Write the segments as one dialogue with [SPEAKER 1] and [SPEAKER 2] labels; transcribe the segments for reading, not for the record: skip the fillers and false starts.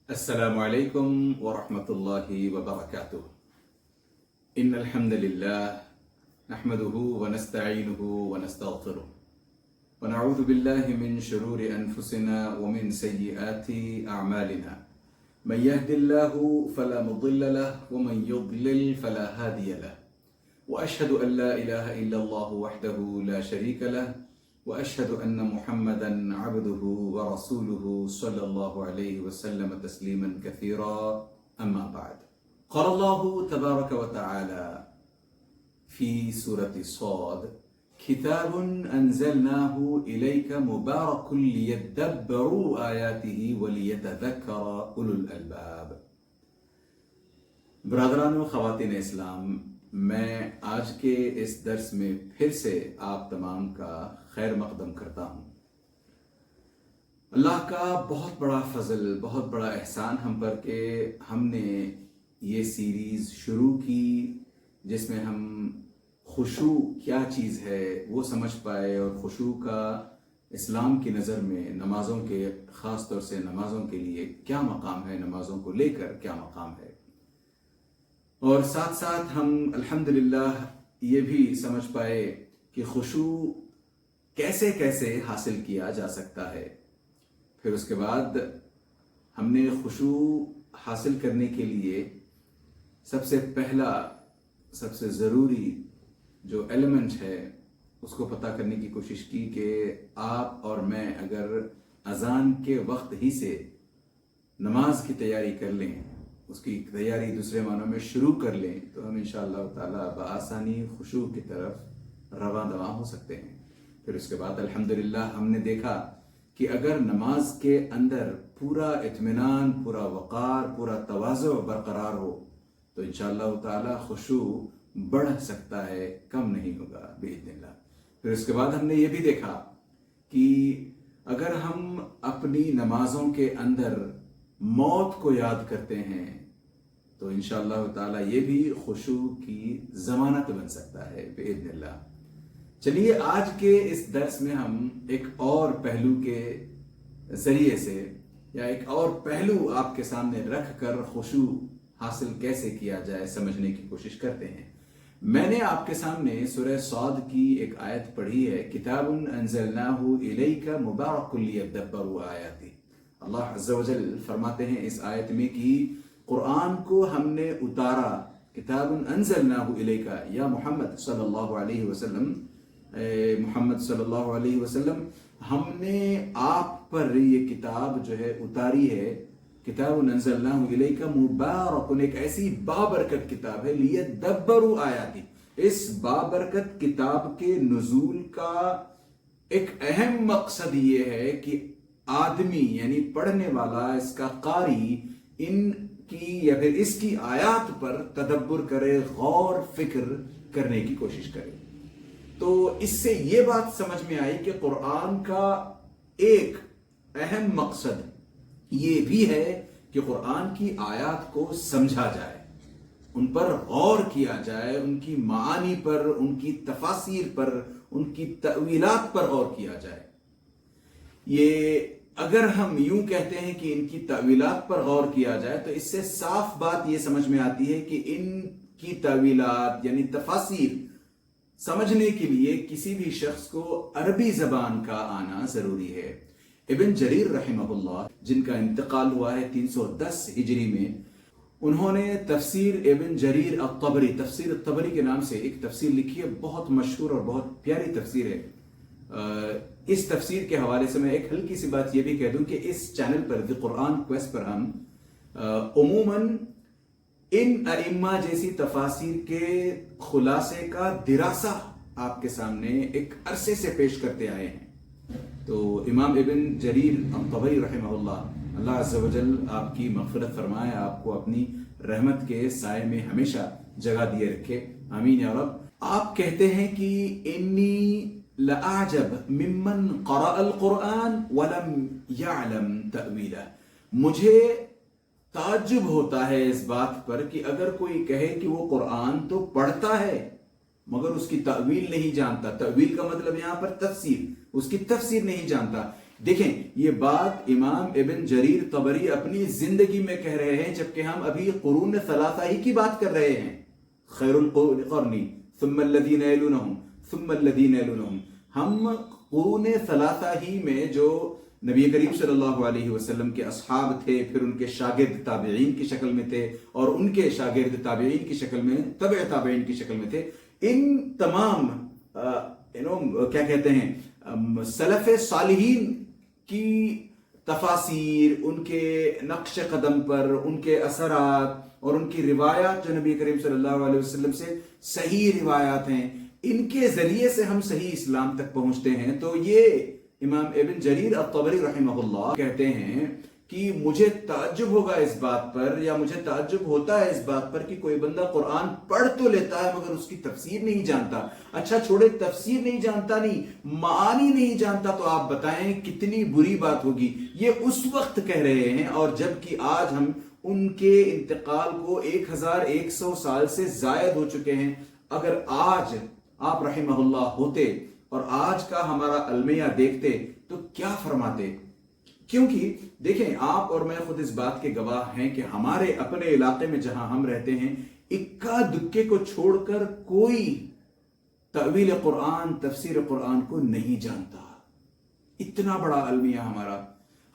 [SPEAKER 1] السلام عليكم ورحمة الله وبركاته. إن الحمد لله نحمده ونستعينه ونستغفره ونعوذ بالله من شرور أنفسنا ومن سيئات أعمالنا. من يهد الله فلا مضل له ومن يضلل فلا هادي له. وأشهد أن لا إله إلا الله وحده لا شريك له وأشهد أن محمدًا عبده ورسوله صلى الله عليه وسلم تسليمًا كثيرًا. أما بعد، قال الله تبارك وتعالى في سورة صاد: كتاب أنزلناه إليك مبارك ليدبروا آياته وليتذكر أولو الألباب. برادران و خواتین اسلام، میں آج کے اس درس میں پھر سے آپ تمام کا خیر مقدم کرتا ہوں. اللہ کا بہت بڑا فضل، بہت بڑا احسان ہم پر کہ ہم نے یہ سیریز شروع کی جس میں ہم خشوع کیا چیز ہے وہ سمجھ پائے، اور خشوع کا اسلام کی نظر میں نمازوں کے، خاص طور سے نمازوں کے لیے کیا مقام ہے، نمازوں کو لے کر کیا مقام ہے. اور ساتھ ساتھ ہم الحمدللہ یہ بھی سمجھ پائے کہ خشوع کیسے کیسے حاصل کیا جا سکتا ہے. پھر اس کے بعد ہم نے خشوع حاصل کرنے کے لیے سب سے پہلا، سب سے ضروری جو ایلیمنٹ ہے اس کو پتہ کرنے کی کوشش کی کہ آپ اور میں اگر اذان کے وقت ہی سے نماز کی تیاری کر لیں، اس کی تیاری دوسرے معنوں میں شروع کر لیں، تو ہم انشاءاللہ تعالیٰ بآسانی خشوع کی طرف رواں دواں ہو سکتے ہیں. پھر اس کے بعد الحمدللہ ہم نے دیکھا کہ اگر نماز کے اندر پورا اطمینان، پورا وقار، پورا تواضع برقرار ہو تو انشاءاللہ تعالیٰ خشوع بڑھ سکتا ہے، کم نہیں ہوگا بإذن اللہ. پھر اس کے بعد ہم نے یہ بھی دیکھا کہ اگر ہم اپنی نمازوں کے اندر موت کو یاد کرتے ہیں تو انشاءاللہ تعالیٰ یہ بھی خشوع کی ضمانت بن سکتا ہے بإذن اللہ. چلیے آج کے اس درس میں ہم ایک اور پہلو کے ذریعے سے، یا ایک اور پہلو آپ کے سامنے رکھ کر خشوع حاصل کیسے کیا جائے سمجھنے کی کوشش کرتے ہیں. میں نے آپ کے سامنے سورہ صاد کی ایک آیت پڑھی ہے: کتاب انزلناہ الیک مبارک لیدبروا آیاتہ. اللہ عز و جل فرماتے ہیں اس آیت میں کہ قرآن کو ہم نے اتارا، کتاب انزلناہ الیک، یا محمد صلی اللہ علیہ وسلم، محمد صلی اللہ علیہ وسلم، ہم نے آپ پر یہ کتاب جو ہے اتاری ہے. کتاب انزلناہ الیک مبارک، ایک ایسی بابرکت کتاب ہے، لیدبروا آیاتہ. اس بابرکت کتاب کے نزول کا ایک اہم مقصد یہ ہے کہ آدمی یعنی پڑھنے والا، اس کا قاری، ان کی یا پھر اس کی آیات پر تدبر کرے، غور فکر کرنے کی کوشش کرے. تو اس سے یہ بات سمجھ میں آئی کہ قرآن کا ایک اہم مقصد یہ بھی ہے کہ قرآن کی آیات کو سمجھا جائے، ان پر غور کیا جائے، ان کی معانی پر، ان کی تفاسیر پر، ان کی تأویلات پر غور کیا جائے. یہ اگر ہم یوں کہتے ہیں کہ ان کی تأویلات پر غور کیا جائے تو اس سے صاف بات یہ سمجھ میں آتی ہے کہ ان کی تأویلات یعنی تفاسیر سمجھنے کے لیے کسی بھی شخص کو عربی زبان کا آنا ضروری ہے. ابن جریر رحمہ اللہ، جن کا انتقال ہوا ہے 310 ہجری میں، انہوں نے تفسیر ابن جریر الطبری، تفسیر الطبری کے نام سے ایک تفسیر لکھی ہے، بہت مشہور اور بہت پیاری تفسیر ہے. اس تفسیر کے حوالے سے میں ایک ہلکی سی بات یہ بھی کہہ دوں کہ اس چینل پر دی قرآن کویسٹ پر ہم عموماً ان ائمہ جیسی تفاسیر کے خلاصے کا دراسہ آپ کے سامنے ایک عرصے سے پیش کرتے آئے ہیں. تو امام ابن جریر الطبری رحمہ اللہ، اللہ عز و جل آپ کی مغفرت فرمائے، آپ کو اپنی رحمت کے سائے میں ہمیشہ جگہ دیے رکھے، آمین یا رب. آپ کہتے ہیں کہ انی لأعجب ممن قرأ القرآن ولم يعلم تأویلہ. مجھے تعجب ہوتا ہے اس بات پر کہ اگر کوئی کہے کہ وہ قرآن تو پڑھتا ہے مگر اس کی تأویل نہیں جانتا. تأویل کا مطلب یہاں پر تفسیر، اس کی تفسیر نہیں جانتا. دیکھیں یہ بات امام ابن جریر طبری اپنی زندگی میں کہہ رہے ہیں، جبکہ ہم ابھی قرون ثلاثہ ہی کی بات کر رہے ہیں. خیر القرون قرنی ثم الذین یلونہم ثم الذین یلونہم. ہم قرون ثلاثہ ہی میں جو نبی کریم صلی اللہ علیہ وسلم کے اصحاب تھے، پھر ان کے شاگرد تابعین کی شکل میں تھے، اور ان کے شاگرد تابعین کی شکل میں تبع تابعین کی شکل میں تھے. ان تمام کیا کہتے ہیں سلف صالحین کی تفاسیر، ان کے نقش قدم پر ان کے اثرات اور ان کی روایات جو نبی کریم صلی اللہ علیہ وسلم سے صحیح روایات ہیں، ان کے ذریعے سے ہم صحیح اسلام تک پہنچتے ہیں. تو یہ امام ابن جریر الطبری رحمہ اللہ کہتے ہیں کہ مجھے تعجب ہوگا اس بات پر، یا مجھے تعجب ہوتا ہے اس بات پر کہ کوئی بندہ قرآن پڑھ تو لیتا ہے مگر اس کی تفسیر نہیں جانتا. اچھا چھوڑے تفسیر نہیں جانتا، نہیں معانی نہیں جانتا، تو آپ بتائیں کتنی بری بات ہوگی. یہ اس وقت کہہ رہے ہیں، اور جبکہ آج ہم ان کے انتقال کو 1100 سال سے زائد ہو چکے ہیں. اگر آج آپ رحمہ اللہ ہوتے اور آج کا ہمارا المیہ دیکھتے تو کیا فرماتے؟ کیونکہ دیکھیں آپ اور میں خود اس بات کے گواہ ہیں کہ ہمارے اپنے علاقے میں جہاں ہم رہتے ہیں، اکا دکے کو چھوڑ کر کوئی تأویل قرآن، تفسیر قرآن کو نہیں جانتا. اتنا بڑا المیہ ہمارا.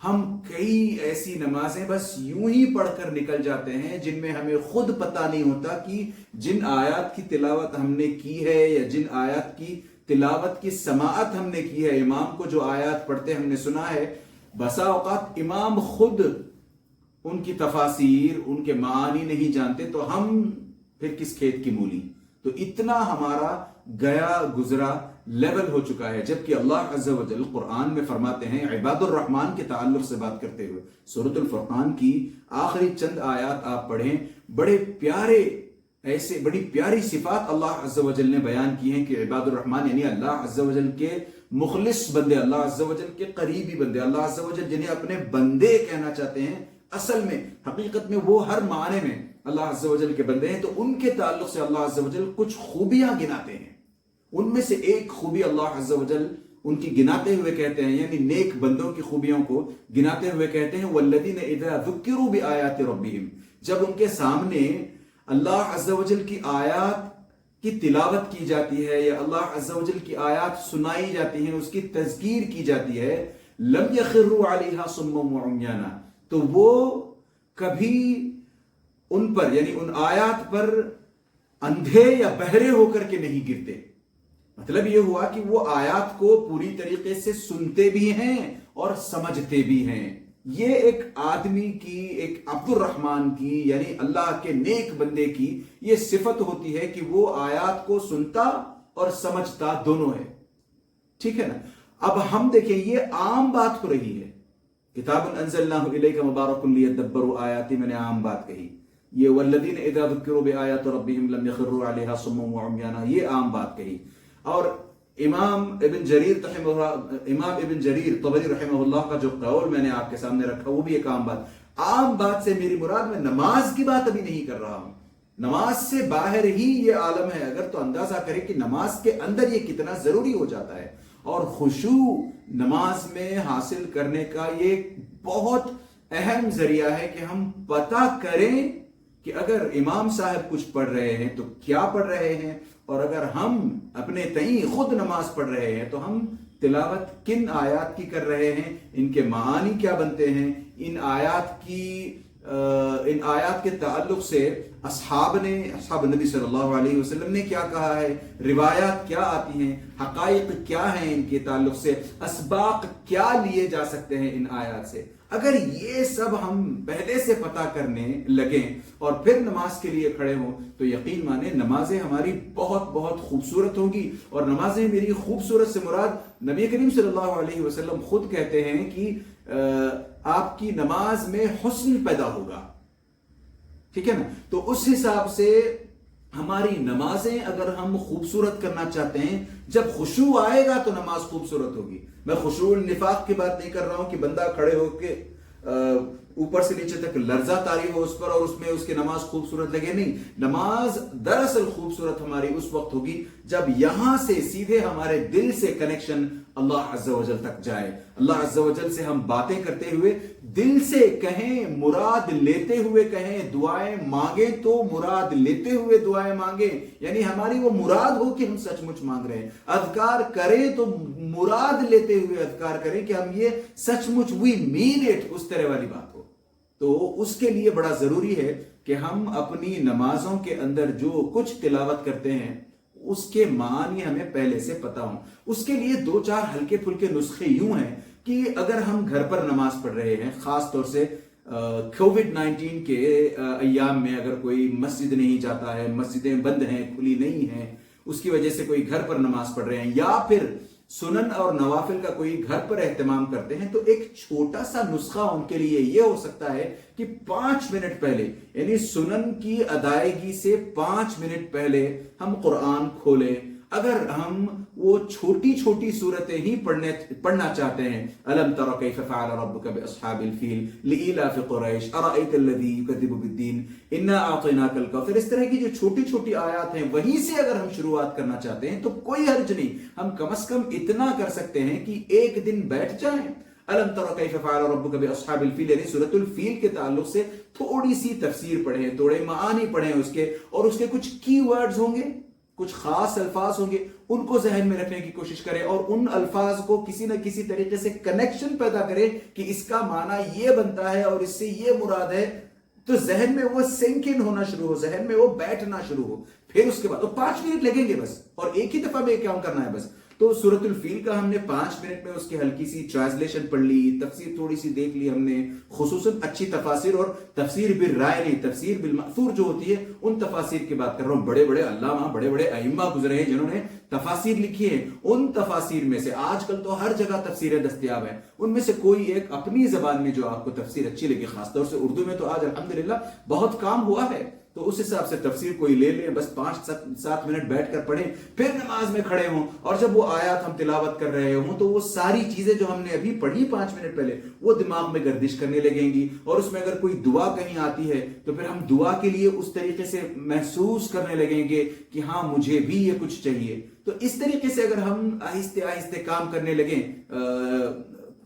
[SPEAKER 1] ہم کئی ایسی نمازیں بس یوں ہی پڑھ کر نکل جاتے ہیں جن میں ہمیں خود پتہ نہیں ہوتا کہ جن آیات کی تلاوت ہم نے کی ہے، یا جن آیات کی تلاوت کی سماعت ہم نے کی ہے، امام کو جو آیات پڑھتے ہم نے سنا ہے، بسا اوقات امام خود ان کی تفاسیر، ان کے معانی نہیں جانتے، تو ہم پھر کس کھیت کی مولی. تو اتنا ہمارا گیا گزرا لیول ہو چکا ہے. جبکہ اللہ عز و جل قرآن میں فرماتے ہیں، عباد الرحمن کے تعلق سے بات کرتے ہوئے سورۃ الفرقان کی آخری چند آیات آپ پڑھیں، بڑے پیارے ایسے بڑی پیاری صفات اللہ عز و جل نے بیان کی ہیں کہ عباد الرحمن یعنی اللہ عز و جل کے مخلص بندے، اللہ عز و جل کے قریبی بندے، اللہ عز و جل جنہیں اپنے بندے کہنا چاہتے ہیں، اصل میں حقیقت میں وہ ہر معنی میں اللہ عز و جل کے بندے ہیں. تو ان کے تعلق سے اللہ عز و جل کچھ خوبیاں گناتے ہیں. ان میں سے ایک خوبی اللہ عز و جل ان کی گناتے ہوئے کہتے ہیں، یعنی نیک بندوں کی خوبیوں کو گناتے ہوئے کہتے ہیں، والذین اذا ذکروا بآیات ربہم. جب ان کے سامنے اللہ عز و جل کی آیات کی تلاوت کی جاتی ہے، یا اللہ عز و جل کی آیات سنائی جاتی ہیں، اس کی تذکیر کی جاتی ہے، لم یخروا علیہا صما وعمیانا، تو وہ کبھی ان پر یعنی ان آیات پر اندھے یا بہرے ہو کر کے نہیں گرتے. مطلب یہ ہوا کہ وہ آیات کو پوری طریقے سے سنتے بھی ہیں اور سمجھتے بھی ہیں. یہ ایک آدمی کی، ایک عبد الرحمن کی، یعنی اللہ کے نیک بندے کی یہ صفت ہوتی ہے کہ وہ آیات کو سنتا اور سمجھتا دونوں ہے. ٹھیک ہے نا؟ اب ہم دیکھیں یہ عام بات ہو رہی ہے. کتاب انزلناہ الیک مبارک لیدبروا آیاتی، میں نے عام بات کہی. یہ والذین اذا ذکروا بآیات ربہم لم یخروا علیہا صما وعمیانا، یہ عام بات کہی. اور امام ابن جریر طبری رحمہ اللہ کا جو قول میں نے آپ کے سامنے رکھا وہ بھی ایک عام بات. عام بات سے میری مراد میں نماز کی بات ابھی نہیں کر رہا ہوں. نماز سے باہر ہی یہ عالم ہے. اگر تو اندازہ کریں کہ نماز کے اندر یہ کتنا ضروری ہو جاتا ہے، اور خشوع نماز میں حاصل کرنے کا یہ بہت اہم ذریعہ ہے کہ ہم پتہ کریں کہ اگر امام صاحب کچھ پڑھ رہے ہیں تو کیا پڑھ رہے ہیں، اور اگر ہم اپنے تئیں خود نماز پڑھ رہے ہیں تو ہم تلاوت کن آیات کی کر رہے ہیں، ان کے معانی کیا بنتے ہیں، ان آیات کے تعلق سے اصحاب نبی صلی اللہ علیہ وسلم نے کیا کہا ہے، روایات کیا آتی ہیں، حقائق کیا ہیں، ان کے تعلق سے اسباق کیا لیے جا سکتے ہیں ان آیات سے. اگر یہ سب ہم پہلے سے پتہ کرنے لگیں اور پھر نماز کے لیے کھڑے ہوں تو یقین مانیں نمازیں ہماری بہت بہت خوبصورت ہوگی. اور نمازیں میری خوبصورت سے مراد نبی کریم صلی اللہ علیہ وسلم خود کہتے ہیں کہ آپ کی نماز میں حسن پیدا ہوگا. ٹھیک ہے نا؟ تو اس حساب سے ہماری نمازیں اگر ہم خوبصورت کرنا چاہتے ہیں، جب خشوع آئے گا تو نماز خوبصورت ہوگی. میں خشوع النفاق کی بات نہیں کر رہا ہوں کہ بندہ کھڑے ہو کے اوپر سے نیچے تک لرزہ طاری ہو اس پر اور اس میں اس کی نماز خوبصورت لگے. نہیں، نماز دراصل خوبصورت ہماری اس وقت ہوگی جب یہاں سے سیدھے ہمارے دل سے کنیکشن اللہ عز و جل تک جائے. اللہ عز و جل سے ہم باتیں کرتے ہوئے دل سے کہیں، مراد لیتے ہوئے کہیں، دعائیں مانگیں تو مراد لیتے ہوئے دعائیں مانگیں، یعنی ہماری وہ مراد ہو کہ ہم سچ مچ مانگ رہے ہیں. اذکار کریں تو مراد لیتے ہوئے اذکار کریں کہ ہم یہ سچ مچ وی مین اٹ، اس طرح والی بات ہو. تو اس کے لیے بڑا ضروری ہے کہ ہم اپنی نمازوں کے اندر جو کچھ تلاوت کرتے ہیں اس کے معنی ہمیں پہلے سے پتا ہوں. اس کے لیے 2-4 ہلکے پھلکے نسخے یوں ہیں کہ اگر ہم گھر پر نماز پڑھ رہے ہیں، خاص طور سے کووڈ-19 کے ایام میں اگر کوئی مسجد نہیں جاتا ہے، مسجدیں بند ہیں، کھلی نہیں ہیں، اس کی وجہ سے کوئی گھر پر نماز پڑھ رہے ہیں یا پھر سنن اور نوافل کا کوئی گھر پر اہتمام کرتے ہیں، تو ایک چھوٹا سا نسخہ ان کے لیے یہ ہو سکتا ہے کہ 5 منٹ پہلے، یعنی سنن کی ادائیگی سے 5 منٹ پہلے ہم قرآن کھولیں. اگر ہم وہ چھوٹی چھوٹی صورتیں ہی پڑھنا چاہتے ہیں، الم تر کیف فعل ربک باصحاب الفیل لإیلاف قریش ارأیت الذی یکذب بالدین انا اعطیناک الکوثر، اس طرح کی جو چھوٹی چھوٹی آیات ہیں وہیں سے اگر ہم شروعات کرنا چاہتے ہیں تو کوئی حرج نہیں. ہم کم از کم اتنا کر سکتے ہیں کہ ایک دن بیٹھ جائیں. الم تر کیف فعل ربک باصحاب الفیل، یعنی سورۃ الفیل کے تعلق سے تھوڑی سی تفسیر پڑھیں، تھوڑے معانی پڑھیں اس کے، اور اس کے کچھ کی ورڈز ہوں گے، کچھ خاص الفاظ ہوں گے، ان کو ذہن میں رکھنے کی کوشش کریں اور ان الفاظ کو کسی نہ کسی طریقے سے کنیکشن پیدا کریں کہ اس کا معنی یہ بنتا ہے اور اس سے یہ مراد ہے، تو ذہن میں وہ سنک ان ہونا شروع ہو، ذہن میں وہ بیٹھنا شروع ہو. پھر اس کے بعد 5 منٹ لگیں گے بس، اور ایک ہی دفعہ میں کام کرنا ہے بس. تو سورۃ الفیل کا ہم نے 5 منٹ میں اس کی ہلکی سی ٹرانسلیشن پڑھ لی، تفسیر تھوڑی سی دیکھ لی ہم نے، خصوصاً اچھی تفاسیر اور تفسیر بالرائے نہیں، تفسیر بالمأثور جو ہوتی ہے ان تفاسیر کی بات کر رہا ہوں. بڑے بڑے علامہ، بڑے بڑے ائمہ گزرے ہیں جنہوں نے تفاسیر لکھی ہیں. ان تفاسیر میں سے آج کل تو ہر جگہ تفسیریں دستیاب ہیں، ان میں سے کوئی ایک اپنی زبان میں جو آپ کو تفسیر اچھی لگی، خاص طور سے اردو میں تو آج الحمدللہ بہت کام ہوا ہے، تو اس حساب سے تفسیر کوئی لے لیں، بس 5-7 منٹ بیٹھ کر پڑھیں، پھر نماز میں کھڑے ہوں اور جب وہ آیات ہم تلاوت کر رہے ہوں تو وہ ساری چیزیں جو ہم نے ابھی پڑھی 5 منٹ پہلے وہ دماغ میں گردش کرنے لگیں گی. اور اس میں اگر کوئی دعا کہیں آتی ہے تو پھر ہم دعا کے لیے اس طریقے سے محسوس کرنے لگیں گے کہ ہاں مجھے بھی یہ کچھ چاہیے. تو اس طریقے سے اگر ہم آہستہ آہستہ کام کرنے لگیں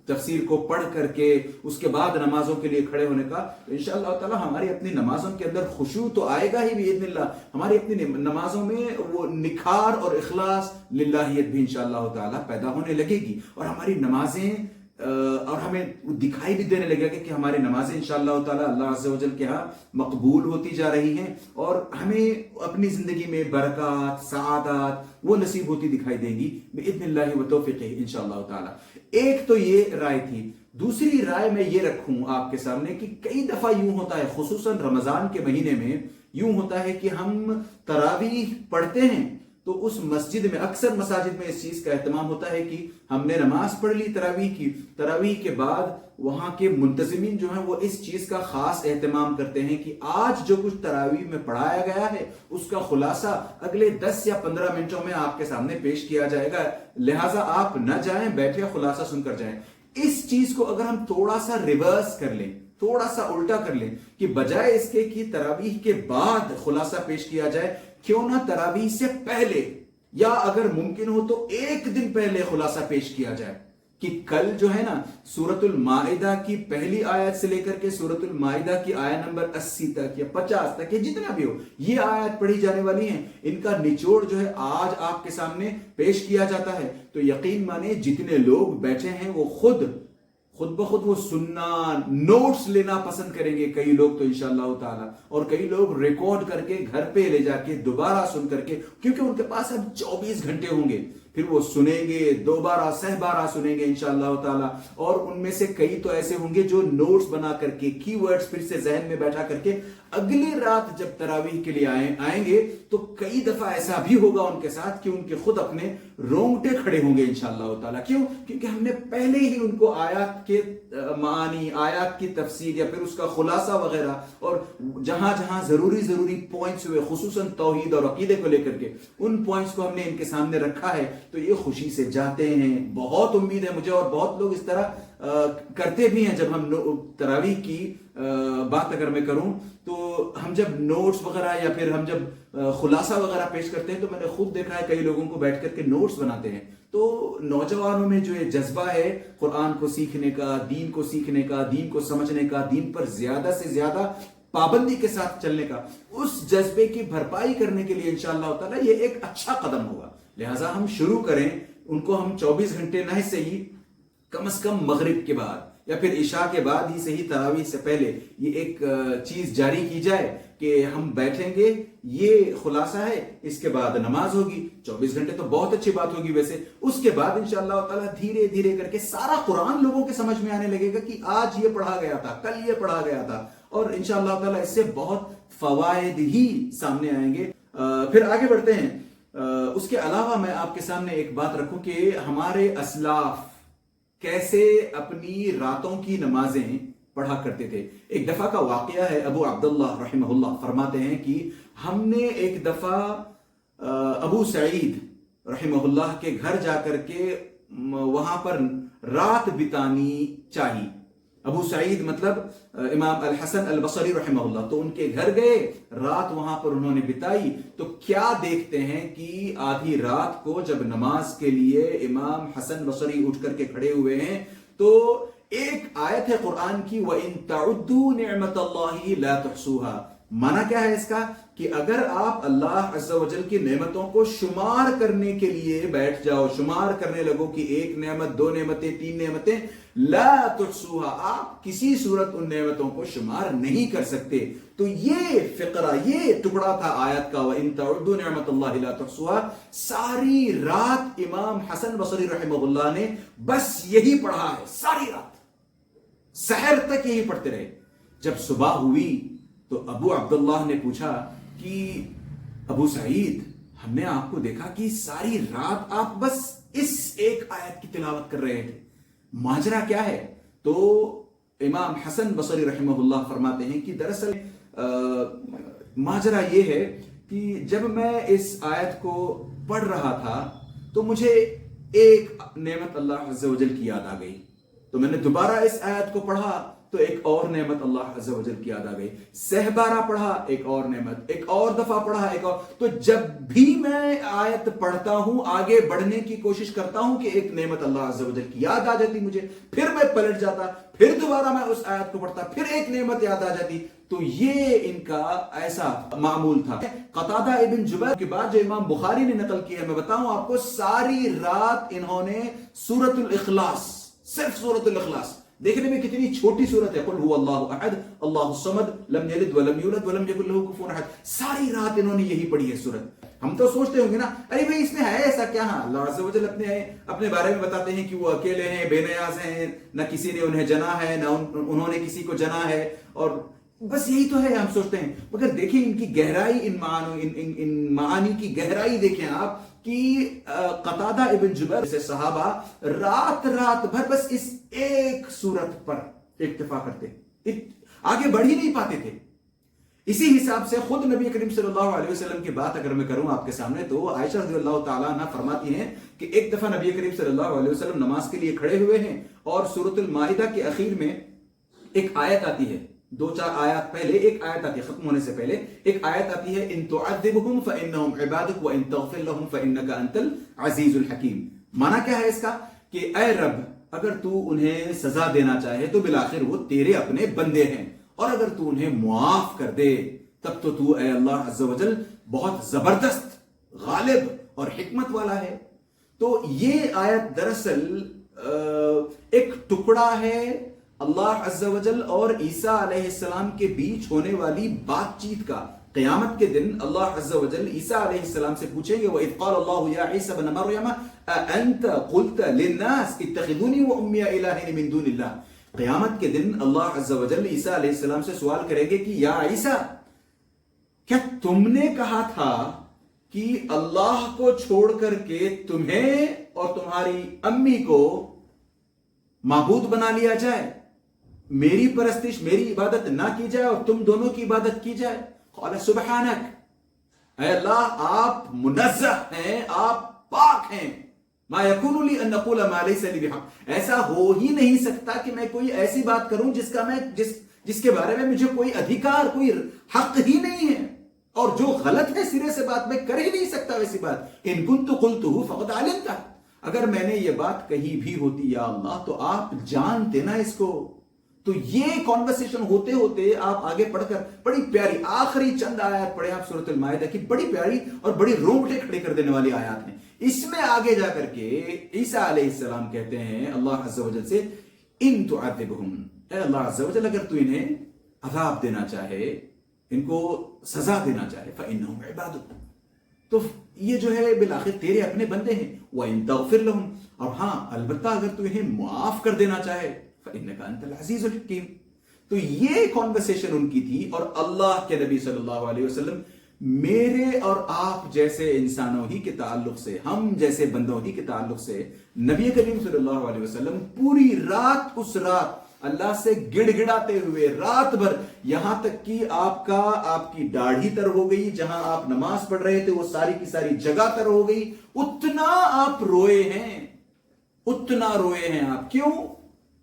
[SPEAKER 1] تفسیر کو پڑھ کر کے اس کے بعد نمازوں کے لیے کھڑے ہونے کا، تو انشاءاللہ تعالی ہماری اپنی نمازوں کے اندر خشوع تو آئے گا ہی باذن اللہ، ہماری اپنی نمازوں میں وہ نکھار اور اخلاص للہیت بھی انشاءاللہ تعالی پیدا ہونے لگے گی، اور ہماری نمازیں اور ہمیں دکھائی بھی دینے لگے گا کہ ہماری نمازیں انشاءاللہ تعالی اللہ عز و جل کے ہاں مقبول ہوتی جا رہی ہیں، اور ہمیں اپنی زندگی میں برکات، سعادت وہ نصیب ہوتی دکھائی دیں گی باذن اللہ و توفیقہ انشاءاللہ تعالی. ایک تو یہ رائے تھی. دوسری رائے میں یہ رکھوں آپ کے سامنے کہ کئی دفعہ یوں ہوتا ہے، خصوصاً رمضان کے مہینے میں یوں ہوتا ہے کہ ہم تراویح پڑھتے ہیں تو اس مسجد میں، اکثر مساجد میں اس چیز کا اہتمام ہوتا ہے کہ ہم نے نماز پڑھ لی تراویح کی، تراویح کے بعد وہاں کے منتظمین جو ہیں وہ اس چیز کا خاص اہتمام کرتے ہیں کہ آج جو کچھ تراویح میں پڑھایا گیا ہے اس کا خلاصہ اگلے 10 یا 15 منٹوں میں آپ کے سامنے پیش کیا جائے گا، لہٰذا آپ نہ جائیں، بیٹھے خلاصہ سن کر جائیں. اس چیز کو اگر ہم تھوڑا سا ریورس کر لیں، تھوڑا سا الٹا کر لیں کہ بجائے اس کے کہ تراویح کے بعد خلاصہ پیش کیا جائے، کیوں نہ تراویح سے پہلے یا اگر ممکن ہو تو ایک دن پہلے خلاصہ پیش کیا جائے کہ کل جو ہے نا سورۃ المائدہ کی پہلی آیت سے لے کر کے سورۃ المائدہ کی آیت نمبر 80 تک یا 50 تک یا جتنا بھی ہو یہ آیت پڑھی جانے والی ہیں، ان کا نچوڑ جو ہے آج آپ کے سامنے پیش کیا جاتا ہے. تو یقین مانے جتنے لوگ بیٹھے ہیں وہ خود بخود وہ سننا، نوٹس لینا پسند کریں گے، کئی لوگ تو انشاءاللہ تعالی، اور کئی لوگ ریکارڈ کر کے گھر پہ لے جا کے دوبارہ سن کر کے، کیونکہ ان کے پاس اب 24 گھنٹے ہوں گے، پھر وہ سنیں گے، دوبارہ سہ سنیں گے انشاءاللہ تعالی. اور ان میں سے کئی تو ایسے ہوں گے جو نوٹس بنا کر کے کی ورڈز پھر سے ذہن میں بیٹھا کر کے اگلی رات جب تراویح کے لیے آئیں گے تو کئی دفعہ ایسا بھی ہوگا ان کے ساتھ کہ ان کے خود اپنے رونگٹے کھڑے ہوں گے انشاءاللہ تعالی. کیوں؟ کیونکہ ہم نے پہلے ہی ان کو آیات کے معانی، آیات کی تفسیر یا پھر اس کا خلاصہ وغیرہ، اور جہاں جہاں ضروری پوائنٹس ہوئے خصوصاً توحید اور عقیدے کو لے کر کے ان پوائنٹس کو ہم نے ان کے سامنے رکھا ہے. تو یہ خوشی سے جاتے ہیں. بہت امید ہے مجھے, اور بہت لوگ اس طرح کرتے بھی ہیں. جب ہم تراویح کی بات اگر میں کروں تو ہم جب نوٹس وغیرہ یا پھر ہم جب خلاصہ وغیرہ پیش کرتے ہیں تو میں نے خود دیکھا ہے کئی لوگوں کو بیٹھ کر کے نوٹس بناتے ہیں. تو نوجوانوں میں جو یہ جذبہ ہے قرآن کو سیکھنے کا, دین کو سیکھنے کا, دین کو سمجھنے کا, دین پر زیادہ سے زیادہ پابندی کے ساتھ چلنے کا, اس جذبے کی بھرپائی کرنے کے لیے انشاءاللہ تعالی یہ ایک اچھا قدم ہوگا. لہٰذا ہم شروع کریں, ان کو ہم 24 گھنٹے نہ صحیح, کم از کم مغرب کے بعد یا پھر عشاء کے بعد ہی صحیح, تراویح سے پہلے یہ ایک چیز جاری کی جائے کہ ہم بیٹھیں گے, یہ خلاصہ ہے, اس کے بعد نماز ہوگی. 24 گھنٹے تو بہت اچھی بات ہوگی ویسے. اس کے بعد انشاءاللہ تعالیٰ دھیرے دھیرے کر کے سارا قرآن لوگوں کے سمجھ میں آنے لگے گا کہ آج یہ پڑھا گیا تھا, کل یہ پڑھا گیا تھا, اور انشاءاللہ تعالیٰ اس سے بہت فوائد ہی سامنے آئیں گے. پھر آگے بڑھتے ہیں. اس کے علاوہ میں آپ کے سامنے ایک بات رکھوں کہ ہمارے اسلاف کیسے اپنی راتوں کی نمازیں پڑھا کرتے تھے. ایک دفعہ کا واقعہ ہے, ابو عبداللہ رحمہ اللہ فرماتے ہیں کہ ہم نے ایک دفعہ ابو سعید رحمہ اللہ کے گھر جا کر کے وہاں پر رات بتانی چاہی. ابو سعید مطلب امام الحسن البصری رحمہ اللہ, تو ان کے گھر گئے, رات وہاں پر انہوں نے بتائی. تو کیا دیکھتے ہیں کہ آدھی رات کو جب نماز کے لیے امام حسن بصری اٹھ کر کے کھڑے ہوئے ہیں تو ایک آیت ہے قرآن کی, وَإِن تَعُدُّوا نِعْمَةَ اللَّهِ لَا تُحْصُوهَا. معنی کیا ہے اس کا کہ اگر آپ اللہ عز و جل کی نعمتوں کو شمار کرنے کے لیے بیٹھ جاؤ, شمار کرنے لگو کہ ایک نعمت, دو نعمتیں, تین نعمتیں, لا تحصوها, آپ کسی صورت ان نعمتوں کو شمار نہیں کر سکتے. تو یہ فقرہ, یہ ٹکڑا تھا آیت کا, وَإِن تَعُدُّوا نِعْمَةَ اللَّهِ لَا تُحْصُوهَا. ساری رات امام حسن بصری رحمہ اللہ نے بس یہی پڑھا ہے, ساری رات, سحر تک یہی پڑھتے رہے. جب صبح ہوئی تو ابو عبداللہ نے پوچھا کہ ابو سعید, ہم نے آپ کو دیکھا کہ ساری رات آپ بس اس ایک آیت کی تلاوت کر رہے تھے, ماجرا کیا ہے؟ تو امام حسن بصری رحمہ اللہ فرماتے ہیں کہ دراصل ماجرا یہ ہے کہ جب میں اس آیت کو پڑھ رہا تھا تو مجھے ایک نعمت اللہ عز و جل کی یاد آ گئی. تو میں نے دوبارہ اس آیت کو پڑھا تو ایک اور نعمت اللہ عز و جل کی یاد آ گئی. سہبارہ پڑھا, ایک اور نعمت, ایک اور دفعہ پڑھا, ایک اور. تو جب بھی میں آیت پڑھتا ہوں, آگے بڑھنے کی کوشش کرتا ہوں کہ ایک نعمت اللہ عز و جل کی یاد آ جاتی مجھے, پھر میں پلٹ جاتا, پھر دوبارہ میں اس آیت کو پڑھتا, پھر ایک نعمت یاد آ جاتی. تو یہ ان کا ایسا معمول تھا. قتادہ ابن جبیر کی بات جو امام بخاری نے نقل کی ہے, میں بتاؤں آپ کو, ساری رات انہوں نے سورۃ الاخلاص, صرف سورۃ الاخلاص, دیکھنے میں کتنی چھوٹی سورت ہے, قل هو اللہ احد اللہ الصمد لم یلد ولم یولد ولم یکن له کفوا احد, ساری رات انہوں نے یہی پڑھی ہے سورت. ہم تو سوچتے ہوں گے نا, ارے بھائی اس میں ہے ایسا کیا؟ ہاں, اللہ عز و جل اپنے بارے میں بتاتے ہیں کہ وہ اکیلے ہیں, بے نیاز ہیں, نہ کسی نے انہیں جنا ہے, نہ انہوں نے کسی کو جنا ہے, اور بس یہی تو ہے ہم سوچتے ہیں. مگر دیکھیں ان کی گہرائی, ان معانی کی گہرائی دیکھیں آپ کہ قتادہ ابن جبیر سے صحابہ رات بھر بس اس ایک صورت پر اکتفا کرتے, آگے بڑھ ہی نہیں پاتے تھے. اسی حساب سے خود نبی کریم صلی اللہ علیہ وسلم کی بات اگر میں کروں آپ کے سامنے تو عائشہ رضی اللہ تعالیٰ عنہ فرماتی ہیں کہ ایک دفعہ نبی کریم صلی اللہ علیہ وسلم نماز کے لیے کھڑے ہوئے ہیں اور سورۃ المائدہ کے اخیر میں ایک آیت آتی ہے, 2-4 آیات پہلے ایک آیت آتی ہے, ختم ہونے سے پہلے ایک آیت آتی ہے, ان تعذبهم فانهم عبادك وان تغفر لهم فانك انت العزیز الحکیم. معنی کیا ہے اس کا کہ اے رب, اگر تو انہیں سزا دینا چاہے تو بالآخر وہ تیرے اپنے بندے ہیں, اور اگر تو انہیں معاف کر دے تب تو اے اللہ عز و جل بہت زبردست, غالب اور حکمت والا ہے. تو یہ آیت دراصل ایک ٹکڑا ہے اللہ عز و جل اور عیسیٰ علیہ السلام کے بیچ ہونے والی بات چیت کا. قیامت کے دن اللہ عز و جل عیسیٰ علیہ السلام سے پوچھیں گے, وَإِذْ قَالَ اللَّهُ يَا عِيسَى ابْنَ مَرْيَمَ أَأَنْتَ قُلْتَ لِلنَّاسِ اتَّخِذُونِي وَأُمِّيَ إِلَٰهَيْنِ مِن دُونِ اللَّهِ. قیامت کے دن اللہ عز و جل عیسیٰ علیہ السلام سے سوال کرے گے کہ یا عیسیٰ, کیا تم نے کہا تھا کہ اللہ کو چھوڑ کر کے تمہیں اور تمہاری امی کو معبود بنا لیا جائے, میری پرستش, میری عبادت نہ کی جائے اور تم دونوں کی عبادت کی جائے؟ قال سبحانک, اے اللہ آپ منزہ ہیں, آپ پاک ہیں, ما یکون لی ان اقول ما لیس لی بحق، ایسا ہو ہی نہیں سکتا کہ میں کوئی ایسی بات کروں جس کے بارے میں مجھے کوئی ادھیکار، کوئی حق ہی نہیں ہے، اور جو غلط ہے سرے سے بات میں کر ہی نہیں سکتا ویسی بات۔ ان کنت قلتہ فقد علمتہ، اگر میں نے یہ بات کہی بھی ہوتی یا اللہ تو آپ جانتے نا اس کو۔ تو یہ کانورسیشن ہوتے ہوتے آپ آگے پڑھ کر بڑی پیاری آخری چند آیات پڑھے آپ سورۃ المائدہ کی، بڑی پیاری اور بڑی رونگٹے کھڑے کر دینے والی آیات ہیں۔ اس میں آگے جا کر کے عیسیٰ علیہ السلام کہتے ہیں اللہ عز و جل سے، ان تعذبہم، اے اللہ عز و جل اگر تو انہیں عذاب دینا چاہے، ان کو سزا دینا چاہے، فإنہم عبادک، تو یہ جو ہے بالآخر تیرے اپنے بندے ہیں، وَإِن تَغْفِرْ لَهُمْ، اور ہاں البتہ اگر تو انہیں معاف کر دینا چاہے، فَإِنَّكَ أَنْتَ الْعَزِيزُ الْحَكِيمُ۔ تو یہ کانورسیشن ان کی تھی، اور اللہ کے نبی صلی اللہ علیہ وسلم میرے اور آپ جیسے انسانوں ہی کے تعلق سے، ہم جیسے بندوں ہی کے تعلق سے نبی کریم صلی اللہ علیہ وسلم پوری رات، اس رات اللہ سے گڑ گڑاتے ہوئے رات بھر، یہاں تک کہ آپ کی داڑھی تر ہو گئی، جہاں آپ نماز پڑھ رہے تھے وہ ساری کی ساری جگہ تر ہو گئی، اتنا آپ روئے ہیں، اتنا روئے ہیں آپ، کیوں؟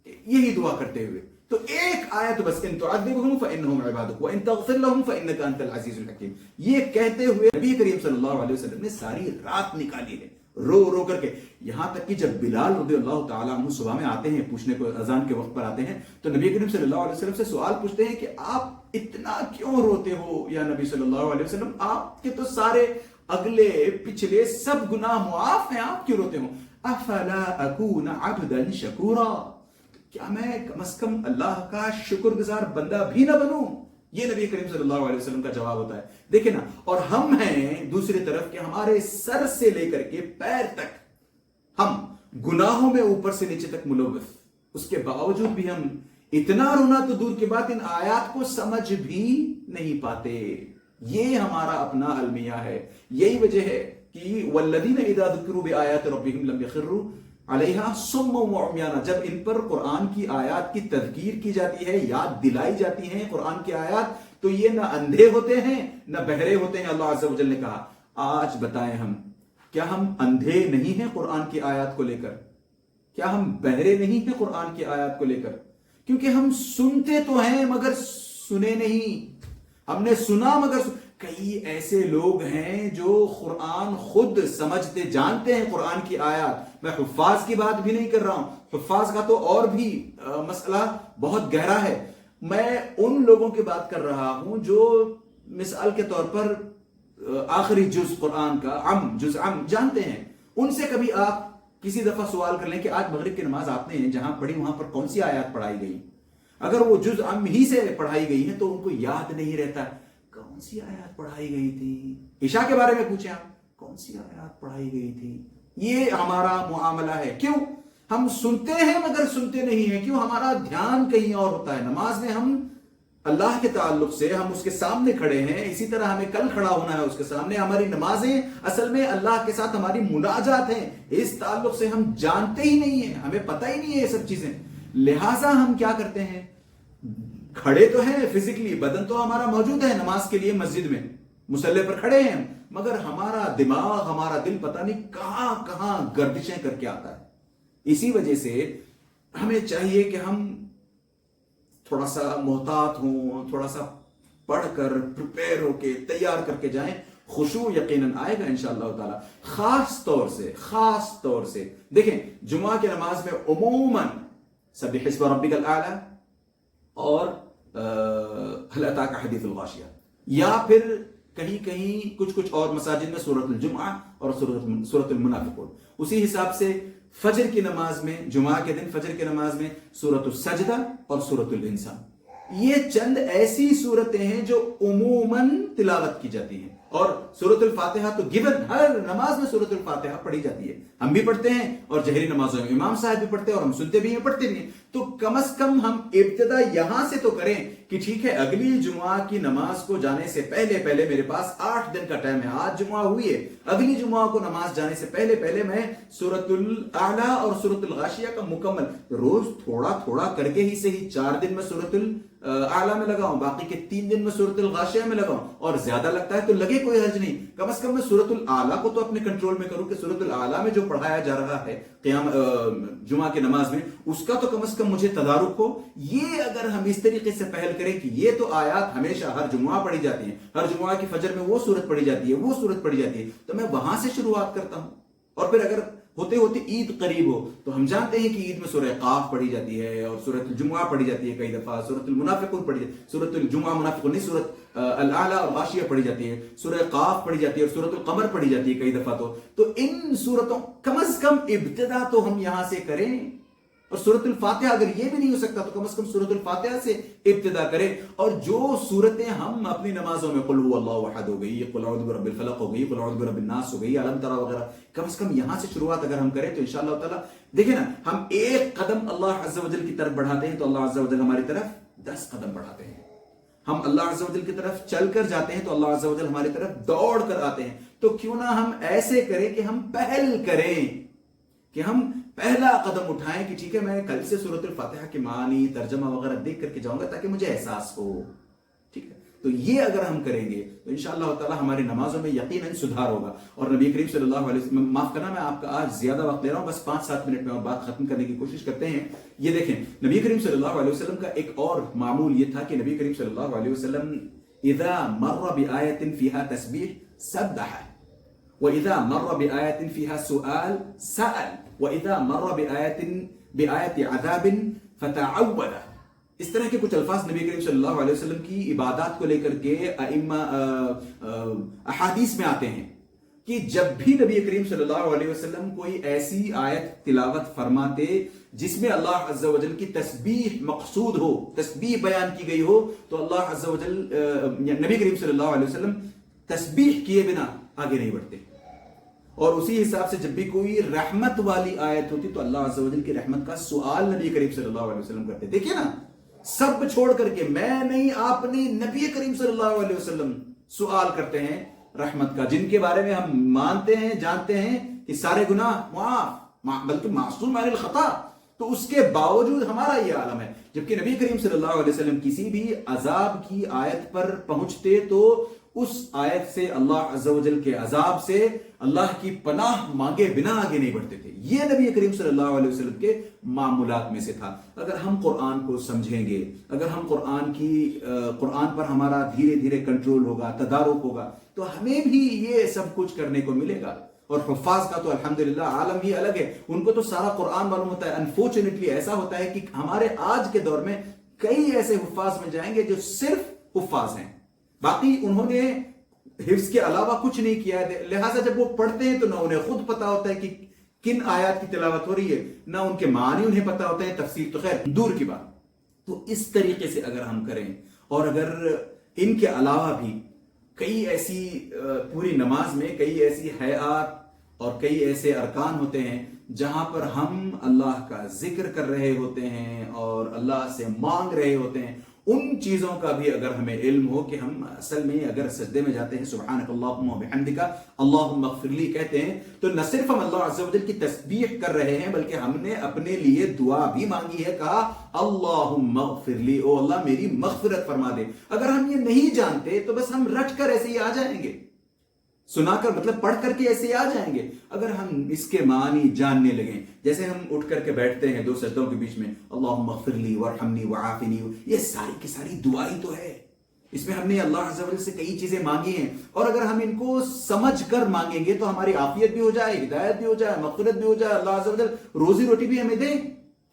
[SPEAKER 1] یہی دعا کرتے ہوئے۔ تو ایک آیت بس، ان تعذبہم فإنہم عبادک وإن تغفر لهم فإنک انت العزیز الحکیم، یہ کہتے ہوئے نبی کریم صلی اللہ علیہ وسلم نے ساری رات نکالی ہے رو رو کر کے، یہاں تک کہ جب بلال رضی اللہ تعالیٰ عنہ صبح میں آتے ہیں پوچھنے کو، اذان کے وقت پر آتے ہیں، تو نبی کریم صلی اللہ علیہ وسلم سے سوال پوچھتے ہیں کہ آپ اتنا کیوں روتے ہو یا نبی صلی اللہ علیہ وسلم، آپ کے تو سارے اگلے پچھلے سب گناہ معاف ہیں، آپ کیوں روتے ہو؟ افلا اکون عبدا شکورا، کیا میں کم از کم اللہ کا شکر گزار بندہ بھی نہ بنوں؟ یہ نبی کریم صلی اللہ علیہ وسلم کا جواب ہوتا ہے۔ دیکھیں نا، اور ہم ہیں دوسری طرف کہ ہمارے سر سے لے کر کے پیر تک ہم گناہوں میں اوپر سے نیچے تک ملوث، اس کے باوجود بھی ہم اتنا رونا تو دور کے بعد ان آیات کو سمجھ بھی نہیں پاتے۔ یہ ہمارا اپنا المیہ ہے، یہی وجہ ہے کہ والذین اذا ذکروا بآیات ربہم لم یخروا علیہا صم وعمیانا، جب ان پر قرآن کی آیات کی تذکیر کی جاتی ہے، یاد دلائی جاتی ہیں قرآن کی آیات، تو یہ نہ اندھے ہوتے ہیں نہ بہرے ہوتے ہیں۔ اللہ عز و جل نے کہا، آج بتائیں ہم کیا ہم اندھے نہیں ہیں قرآن کی آیات کو لے کر؟ کیا ہم بہرے نہیں ہیں قرآن کی آیات کو لے کر؟ کیونکہ ہم سنتے تو ہیں مگر سنے نہیں، ہم نے سنا مگر کئی ایسے لوگ ہیں جو قرآن خود سمجھتے جانتے ہیں قرآن کی آیات، میں حفاظ کی بات بھی نہیں کر رہا ہوں، حفاظ کا تو اور بھی مسئلہ بہت گہرا ہے، میں ان لوگوں کی بات کر رہا ہوں جو مثال کے طور پر آخری جز قرآن کا جز جانتے ہیں، ان سے کبھی آپ کسی دفعہ سوال کر لیں کہ آج مغرب کی نماز آپ نے جہاں پڑھی وہاں پر کون سی آیات پڑھائی گئی؟ اگر وہ جز ہی سے پڑھائی گئی ہیں تو ان کو یاد نہیں رہتا کون سی آیات پڑھائی گئی تھی۔ عشاء کے بارے میں پوچھیں آپ، کون سی آیات پڑھائی گئی تھی؟ یہ ہمارا معاملہ ہے۔ کیوں؟ ہم سنتے ہیں مگر سنتے نہیں ہیں، کیوں؟ ہمارا دھیان کہیں اور ہوتا ہے۔ نماز میں ہم اللہ کے تعلق سے ہم اس کے سامنے کھڑے ہیں، اسی طرح ہمیں کل کھڑا ہونا ہے اس کے سامنے۔ ہماری نمازیں اصل میں اللہ کے ساتھ ہماری مناجات ہیں، اس تعلق سے ہم جانتے ہی نہیں ہیں، ہمیں پتہ ہی نہیں ہے یہ سب چیزیں۔ لہٰذا ہم کیا کرتے ہیں؟ کھڑے تو ہیں فزیکلی، بدن تو ہمارا موجود ہے نماز کے لیے، مسجد میں مصلی پر کھڑے ہیں، مگر ہمارا دماغ، ہمارا دل پتہ نہیں کہاں کہاں گردشیں کر کے آتا ہے۔ اسی وجہ سے ہمیں چاہیے کہ ہم تھوڑا سا محتاط ہوں، تھوڑا سا پڑھ کر پریپیئر ہو کے تیار کر کے جائیں، خشوع یقیناً آئے گا انشاءاللہ تعالی۔ خاص طور سے دیکھیں، جمعہ کی نماز میں عموماً سبح اسم ربک الاعلی اور هل اتاک حدیث الغاشیہ، یا پھر کہیں کچھ اور مساجد میں سورۃ الجمعہ اور سورۃ المنافقون۔ اسی حساب سے فجر کی نماز میں، جمعہ کے دن فجر کی نماز میں سورۃ السجدہ اور سورۃ الانسان، یہ چند ایسی صورتیں ہیں جو عموماً تلاوت کی جاتی ہیں۔ اور سورۃ الفاتحہ تو گیون ہر نماز میں سورۃ الفاتحہ پڑھی جاتی ہے، ہم بھی پڑھتے ہیں اور جہری نمازوں میں امام صاحب بھی پڑھتے ہیں اور ہم سنتے بھی ہیں، پڑھتے بھی ہیں۔ تو کم از کم ہم ابتدا یہاں سے تو کریں کہ ٹھیک ہے اگلی جمعہ کی نماز کو جانے سے پہلے میرے پاس 8 دن کا ٹائم ہے، آج جمعہ ہوئی ہے، اگلی جمعہ کو نماز جانے سے پہلے میں سورۃ الاعلی اور سورۃ الغاشیہ کا مکمل روز تھوڑا تھوڑا کر کے ہی صحیح 4 دن میں سورۃ الاعلی میں لگاؤں، باقی کے 3 دن میں سورۃ الغاشیہ میں لگاؤں، اور زیادہ لگتا ہے تو لگے کوئی حرج نہیں، کم از کم میں سورۃ الاعلی کو تو اپنے کنٹرول میں کروں کہ سورۃ الاعلی میں جو پڑھایا جا رہا ہے قیام جمعہ کی نماز میں اس کا تو کم از کم مجھے تدارک ہو۔ یہ اگر ہم اس طریقے سے پہل کریں کہ یہ تو آیات ہمیشہ ہر جمعہ پڑھی جاتی ہیں، ہر جمعہ کی فجر میں وہ سورت پڑھی جاتی ہے، وہ سورت پڑھی جاتی ہے، تو میں وہاں سے شروعات کرتا ہوں۔ اور پھر اگر ہوتے ہوتے عید قریب ہو تو ہم جانتے ہیں کہ عید میں سورہ قاف پڑھی جاتی ہے اور سورۃ الجمعہ پڑھی جاتی ہے، کئی دفعہ سورۃ المنافقون پڑھی جاتی ہے، سورۃ الجمعہ منافقون نہیں، سورۃ الاعلی اور غاشیہ پڑھی جاتی ہے، سورہ قاف پڑھی جاتی ہے اور سورۃ القمر پڑھی جاتی ہے کئی دفعہ۔ تو ان سورتوں کم از کم ابتدا تو ہم یہاں سے کریں، اور سورۃ الفاتحہ اگر یہ بھی نہیں ہو سکتا تو کم از کم سورۃ الفاتحہ سے ابتدا کریں۔ اور جو سورتیں ہم اپنی نمازوں میں قل هو اللہ احد ہو گئی، قل اعوذ برب الفلق ہو گئی، قل اعوذ برب الناس ہو گئی، علم ترى وغیرہ، کم از کم یہاں سے شروعات اگر ہم کریں تو انشاءاللہ تعالی دیکھیں نا، ہم ایک قدم اللہ عز و جل کی طرف بڑھاتے ہیں تو اللہ عز و جل ہماری طرف 10 قدم بڑھاتے ہیں، ہم اللہ عز و جل کی طرف چل کر جاتے ہیں تو اللہ عز و جل ہماری طرف دوڑ کر آتے ہیں۔ تو کیوں نہ ہم ایسے کریں کہ ہم پہل کریں، کہ ہم پہلا قدم اٹھائیں کہ ٹھیک ہے میں کل سے سورۃ الفاتحہ کے معنی ترجمہ وغیرہ دیکھ کر کے جاؤں گا تاکہ مجھے احساس ہو، ٹھیک ہے۔ تو یہ اگر ہم کریں گے تو انشاءاللہ تعالی ہماری نمازوں میں یقیناً سدھار ہوگا۔ اور نبی کریم صلی اللہ علیہ وسلم، معاف کرنا میں آپ کا آج زیادہ وقت لے رہا ہوں، بس 5-7 منٹ میں بات ختم کرنے کی کوشش کرتے ہیں۔ یہ دیکھیں نبی کریم صلی اللہ علیہ وسلم کا ایک اور معمول یہ تھا کہ نبی کریم صلی اللہ علیہ وسلم اذا مر بآیت فیہا تسبیح سبح، وإذا مر بآیت فیہا سؤال سأل، وإذا مر بآیت عذاب فتعوذ۔ اس طرح کے کچھ الفاظ نبی کریم صلی اللہ علیہ وسلم کی عبادات کو لے کر کے ائمہ احادیث میں آتے ہیں کہ جب بھی نبی کریم صلی اللہ علیہ وسلم کوئی ایسی آیت تلاوت فرماتے جس میں اللہ عز و جل کی تسبیح مقصود ہو، تسبیح بیان کی گئی ہو، تو اللہ عز و جل نبی کریم صلی اللہ علیہ وسلم تسبیح کیے بنا آگے نہیں بڑھتے۔ اور اسی حساب سے جب بھی کوئی رحمت والی آیت ہوتی تو اللہ عز و جل کی رحمت کا سوال نبی کریم صلی اللہ علیہ وسلم کرتے۔ دیکھیں نا، سب چھوڑ کر کے میں نہیں، آپ نہیں، نبی کریم صلی اللہ علیہ وسلم سوال کرتے ہیں رحمت کا، جن کے بارے میں ہم مانتے ہیں، جانتے ہیں کہ سارے گناہ معاف، بلکہ معصوم عن الخطا، تو اس کے باوجود ہمارا یہ عالم ہے۔ جبکہ نبی کریم صلی اللہ علیہ وسلم کسی بھی عذاب کی آیت پر پہنچتے تو اس آیت سے، اللہ عز و جل کے عذاب سے اللہ کی پناہ مانگے بنا آگے نہیں بڑھتے تھے۔ یہ نبی کریم صلی اللہ علیہ وسلم کے معمولات میں سے تھا۔ اگر ہم قرآن کو سمجھیں گے، اگر ہم قرآن پر ہمارا دھیرے دھیرے کنٹرول ہوگا، تدارک ہوگا، تو ہمیں بھی یہ سب کچھ کرنے کو ملے گا۔ اور حفاظ کا تو الحمدللہ عالم ہی الگ ہے، ان کو تو سارا قرآن معلوم ہوتا ہے۔ انفارچونیٹلی ایسا ہوتا ہے کہ ہمارے آج کے دور میں کئی ایسے حفاظ مل جائیں گے جو صرف حفاظ ہیں، باقی انہوں نے حفظ کے علاوہ کچھ نہیں کیا ہے، لہٰذا جب وہ پڑھتے ہیں تو نہ انہیں خود پتا ہوتا ہے کہ کن آیات کی تلاوت ہو رہی ہے، نہ ان کے معنی انہیں پتا ہوتا ہے، تفسیر تو خیر دور کی بات۔ تو اس طریقے سے اگر ہم کریں، اور اگر ان کے علاوہ بھی کئی ایسی پوری نماز میں کئی ایسی حیات اور کئی ایسے ارکان ہوتے ہیں جہاں پر ہم اللہ کا ذکر کر رہے ہوتے ہیں اور اللہ سے مانگ رہے ہوتے ہیں، ان چیزوں کا بھی اگر ہمیں علم ہو کہ ہم اصل میں اگر سجدے میں جاتے ہیں سبحانک اللہم و بحمدک اللہم اغفر لی کہتے ہیں تو نہ صرف ہم اللہ عز و جل کی تسبیح کر رہے ہیں بلکہ ہم نے اپنے لیے دعا بھی مانگی ہے، کہا اللہم اغفر لی، او اللہ میری مغفرت فرما دے۔ اگر ہم یہ نہیں جانتے تو بس ہم رٹ کر ایسے ہی آ جائیں گے، سنا کر مطلب پڑھ کر کے ایسے آ جائیں گے۔ اگر ہم اس کے معنی جاننے لگیں، جیسے ہم اٹھ کر کے بیٹھتے ہیں دو سجدوں کے بیچ میں اللہم اغفر لی وارحمنی وعافنی، یہ ساری کی ساری دعائی تو ہے، اس میں ہم نے اللہ عز و جل سے کئی چیزیں مانگی ہیں، اور اگر ہم ان کو سمجھ کر مانگیں گے تو ہماری عافیت بھی ہو جائے، ہدایت بھی ہو جائے، مغفرت بھی ہو جائے، اللہ عز و جل روزی روٹی بھی ہمیں دے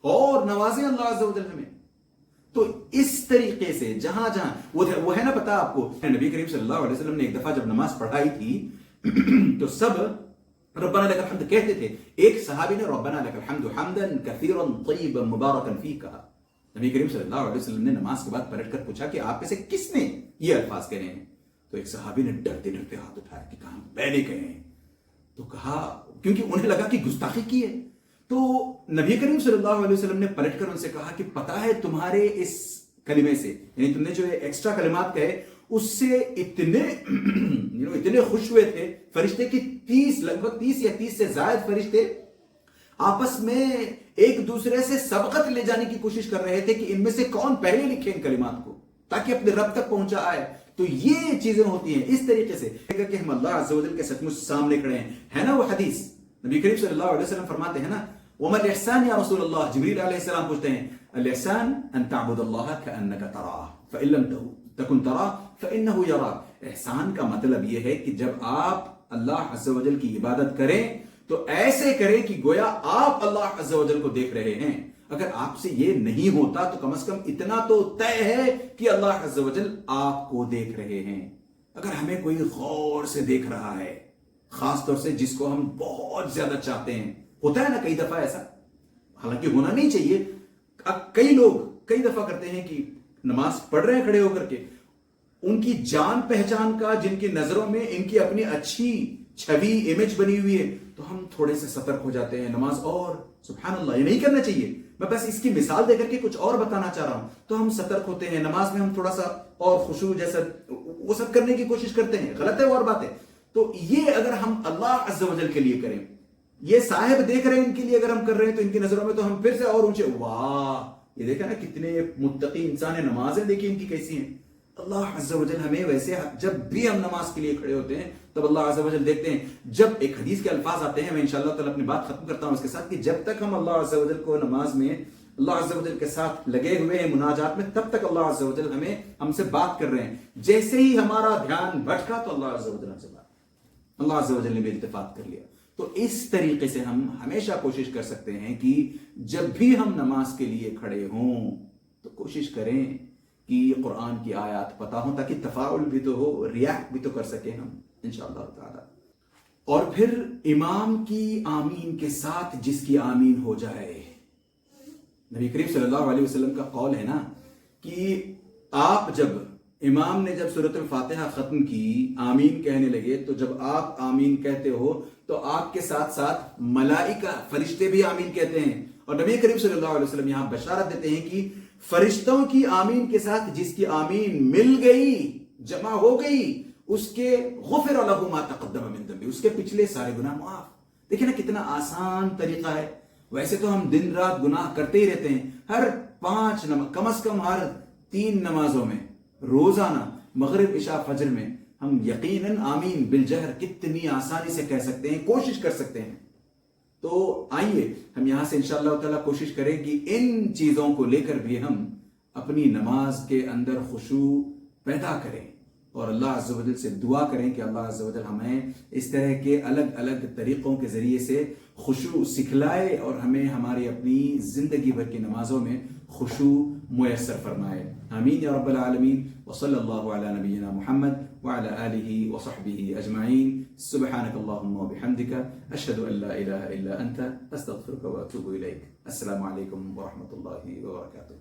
[SPEAKER 1] اور نوازیں اللہ عز و جل ہمیں۔ تو اس طریقے سے جہاں جہاں وہ ہے نا، پتا آپ کو نبی کریم صلی اللہ علیہ وسلم نے ایک دفعہ جب نماز پڑھائی تھی تو سب ربنا لک الحمد کہتے تھے، ایک صحابی نے ربنا لک الحمد حمدا کثیرا طیبا مبارکا فیہ کہا۔ نبی کریم صلی اللہ علیہ وسلم نے نماز کے بعد پلٹ کر پوچھا کہ آپ میں سے کس نے یہ الفاظ کہے ہیں؟ تو ایک صحابی نے ڈرتے ڈرتے ہاتھ اٹھایا کہ کہا میں نے کہے ہیں۔ تو کہا، کیونکہ انہیں لگا کہ گستاخی کی ہے، تو نبی کریم صلی اللہ علیہ وسلم نے پلٹ کر ان سے کہا کہ پتا ہے تمہارے اس کلمے سے، یعنی تم نے جو ایکسٹرا کلمات کہے اس سے اتنے خوش ہوئے تھے فرشتے کی لگ بھگ 30 یا 30 سے زائد فرشتے آپس میں ایک دوسرے سے سبقت لے جانے کی کوشش کر رہے تھے کہ ان میں سے کون پہلے لکھے ان کلمات کو تاکہ اپنے رب تک پہنچا آئے. تو یہ چیزیں ہوتی ہیں اس طریقے سے کہ ہم اللہ عز و جل کے سچ مچ سامنے کھڑے ہیں. ہے نا وہ حدیث نبی کریم صلی اللہ علیہ وسلم فرماتے ہیں نا وَمَا الْإِحْسَانِ يَا رسول اللہ. جبریل علیہ السلام پوچھتے ہیں الْإِحْسَانِ أَن تَعْبُدَ اللَّهَ كَأَنَّكَ تَرَاهُ فَإِن لَمْ تَكُن تَرَاهُ فَإِنَّهُ يَرَاكَ. احسان کا مطلب یہ ہے کہ جب آپ اللہ عز و جل کی عبادت کریں تو ایسے کریں کہ گویا آپ اللہ عز و جل کو دیکھ رہے ہیں. اگر آپ سے یہ نہیں ہوتا تو کم از کم اتنا تو طے ہے کہ اللہ عز و جل آپ کو دیکھ رہے ہیں. اگر ہمیں کوئی غور سے دیکھ رہا ہے، خاص طور سے جس کو ہم بہت زیادہ چاہتے ہیں، ہوتا ہے نا کئی دفعہ ایسا، حالانکہ ہونا نہیں چاہیے. کئی لوگ کئی دفعہ کرتے ہیں کہ نماز پڑھ رہے ہیں کھڑے ہو کر کے، ان کی جان پہچان کا جن کی نظروں میں ان کی اپنی اچھی چھوی امیج بنی ہوئی ہے تو ہم تھوڑے سے سترک ہو جاتے ہیں. نماز اور سبحان اللہ یہ نہیں کرنا چاہیے. میں بس اس کی مثال دے کر کے کچھ اور بتانا چاہ رہا ہوں. تو ہم سترک ہوتے ہیں نماز میں، ہم تھوڑا سا اور خشوع جیسا وہ سب کرنے کی کوشش کرتے ہیں. غلط ہے اور بات ہے. تو یہ اگر ہم اللہ عز و جل کے لیے کریں، یہ صاحب دیکھ رہے ہیں ان کے لیے اگر ہم کر رہے ہیں تو ان کی نظروں میں تو ہم پھر سے اور اونچے. واہ یہ دیکھا نا کتنے متقی انسان ہیں، نمازیں دیکھیں ان کی کیسی ہیں. اللہ عز و جل ہمیں ویسے جب بھی ہم نماز کے لیے کھڑے ہوتے ہیں تب اللہ عز و جل دیکھتے ہیں. جب ایک حدیث کے الفاظ آتے ہیں، میں انشاءاللہ تعالی اپنی بات ختم کرتا ہوں اس کے ساتھ، کہ جب تک ہم اللہ عز و جل کو نماز میں اللہ عز و جل کے ساتھ لگے ہوئے ہیں مناجات میں، تب تک اللہ عز و جل ہم سے بات کر رہے ہیں. جیسے ہی ہمارا دھیان بھٹکا تو اللہ عز و جل ہم سے بات، اللہ عز و جل نے بھی التفات کر لیا. تو اس طریقے سے ہم ہمیشہ کوشش کر سکتے ہیں کہ جب بھی ہم نماز کے لیے کھڑے ہوں تو کوشش کریں کہ قرآن کی آیات پتہ ہوں تاکہ تفاعل بھی تو ہو، ریاکٹ بھی تو کر سکیں ہم انشاءاللہ تعالی. اور پھر امام کی آمین کے ساتھ جس کی آمین ہو جائے، نبی کریم صلی اللہ علیہ وسلم کا قول ہے نا کہ آپ جب امام نے جب سورۃ الفاتحہ ختم کی آمین کہنے لگے تو جب آپ آمین کہتے ہو تو آپ کے ساتھ ساتھ ملائکہ فرشتے بھی آمین کہتے ہیں. اور نبی کریم صلی اللہ علیہ وسلم یہاں بشارت دیتے ہیں کہ فرشتوں کی آمین کے ساتھ جس کی آمین مل گئی، جمع ہو گئی، اس کے غفر لہ ما تقدم من ذنبہ، اس کے پچھلے سارے گناہ معاف. دیکھیں نا کتنا آسان طریقہ ہے. ویسے تو ہم دن رات گناہ کرتے ہی رہتے ہیں، ہر 5 کم از کم ہر 3 نمازوں میں روزانہ مغرب عشاء فجر میں ہم یقیناً آمین بالجہر کتنی آسانی سے کہہ سکتے ہیں، کوشش کر سکتے ہیں. تو آئیے ہم یہاں سے انشاءاللہ تعالیٰ کوشش کریں کہ ان چیزوں کو لے کر بھی ہم اپنی نماز کے اندر خشوع پیدا کریں اور اللہ عز و جل سے دعا کریں کہ اللہ عز و جل ہمیں اس طرح کے الگ الگ طریقوں کے ذریعے سے خشوع سکھلائے اور ہمیں ہماری اپنی زندگی بھر کی نمازوں میں خشوع میسر فرمائے. آمین یا رب العالمین. وصلی اللہ علی نبینا محمد وعلى آلہ وصحبہ اجمعین. سبحانک اللہم وبحمدک اشہد ان لا الہ الا انت استغفرک واتوب الیک. السلام علیکم ورحمۃ اللہ وبرکاتہ.